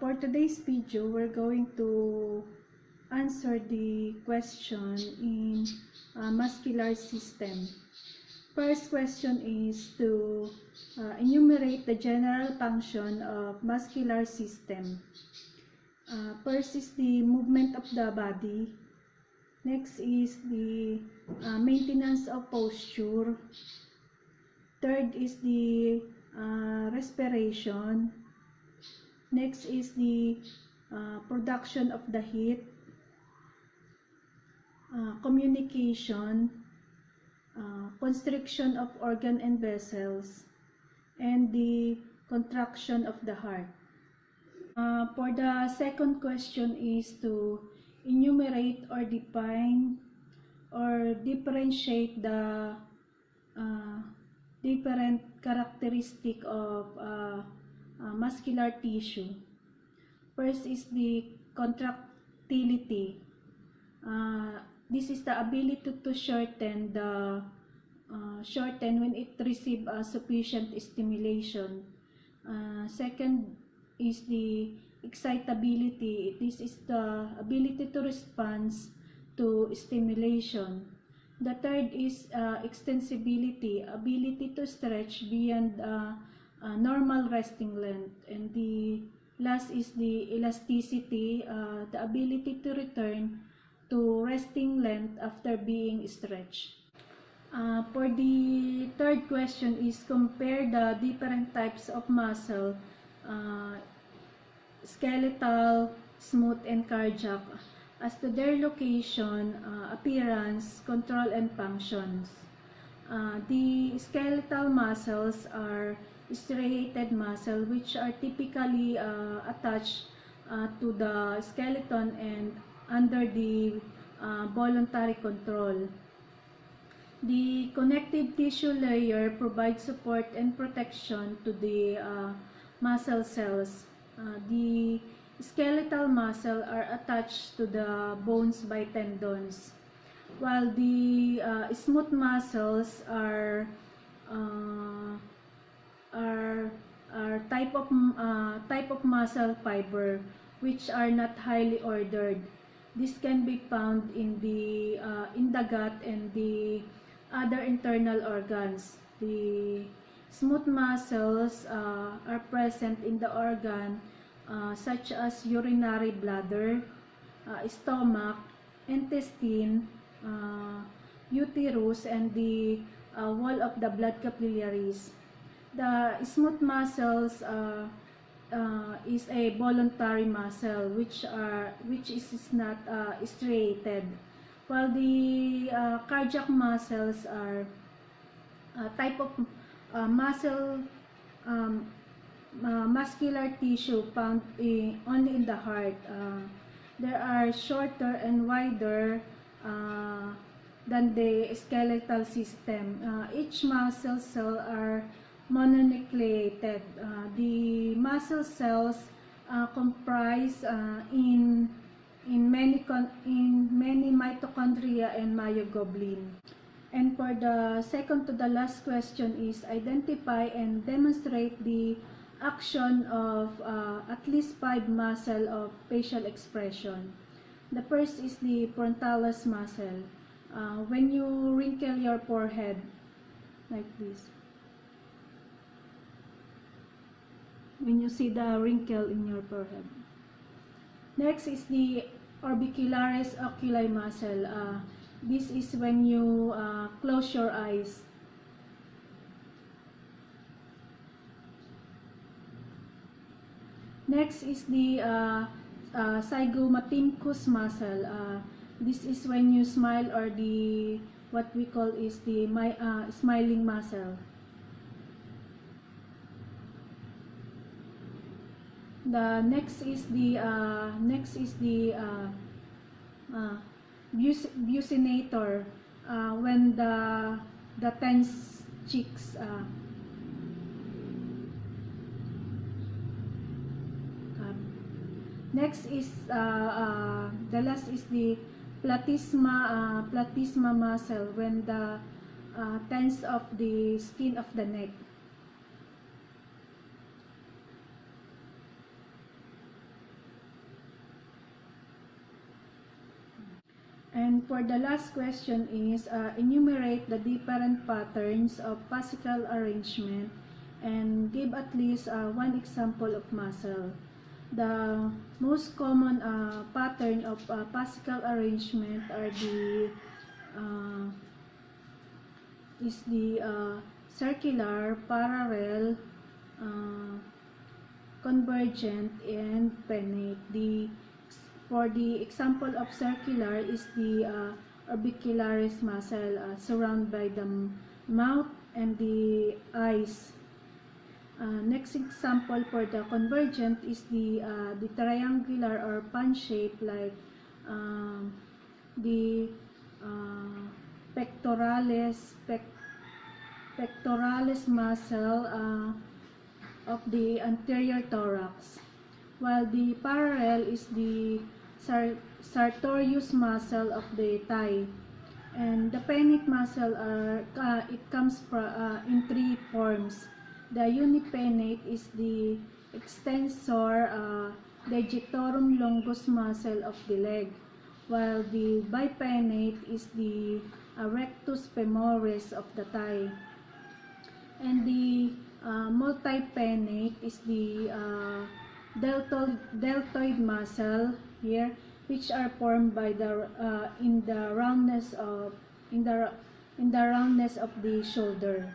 For today's video, we're going to answer the question in muscular system. First question is to enumerate the general function of muscular system. First is the movement of the body. Next is the maintenance of posture. Third is the respiration. Next is the production of the heat, communication, constriction of organ and vessels, and the contraction of the heart. For the second question is to enumerate or define or differentiate the different characteristic of muscular tissue. First is the contractility. This is the ability to shorten when it receives sufficient stimulation. Second is the excitability. This is the ability to respond to stimulation. The third is extensibility, ability to stretch beyond normal resting length. And the last is the elasticity, the ability to return to resting length after being stretched. For the third question is compare the different types of muscle, skeletal, smooth, and cardiac as to their location, appearance, control, and functions. The skeletal muscles are striated muscle which are typically attached to the skeleton and under the voluntary control. The connective tissue layer provides support and protection to the muscle cells. The skeletal muscle are attached to the bones by tendons, while the smooth muscles are type of muscle fiber which are not highly ordered. This can be found in the gut and the other internal organs. The smooth muscles are present in the organ such as urinary bladder, stomach, intestine, uterus, and the wall of the blood capillaries. The smooth muscles is a voluntary muscle which is not striated, while the cardiac muscles are a type of muscular tissue found only in the heart. There are shorter and wider than the skeletal system. Each muscle cell are mononucleated. The muscle cells comprise in many mitochondria and myoglobin. And for the second to the last question is identify and demonstrate the action of at least 5 muscle of facial expression. The first is the frontalis muscle. When you wrinkle your forehead like this, when you see the wrinkle in your forehead. Next is the orbicularis oculi muscle. This is when you close your eyes. Next is the zygomaticus muscle. This is when you smile, or the what we call is the smiling muscle. The next is the buccinator, when the tense cheeks. Next is the last is the platysma muscle, when the tense of the skin of the neck. And for the last question is, enumerate the different patterns of fascicle arrangement and give at least one example of muscle. The most common pattern of fascicle arrangement are the circular, parallel, uh, convergent, and pennate. For the example of circular is the orbicularis muscle surrounded by the mouth and the eyes. Next example for the convergent is the triangular or pan shape, like um, the uh, pectoralis muscle of the anterior thorax, while the parallel is the sartorius muscle of the thigh. And the pennate muscle it comes in three forms. The unipennate is the extensor digitorum longus muscle of the leg, while the bipennate is the rectus femoris of the thigh. And the multipennate is the deltoid muscle here, which are formed by the in the roundness of the shoulder.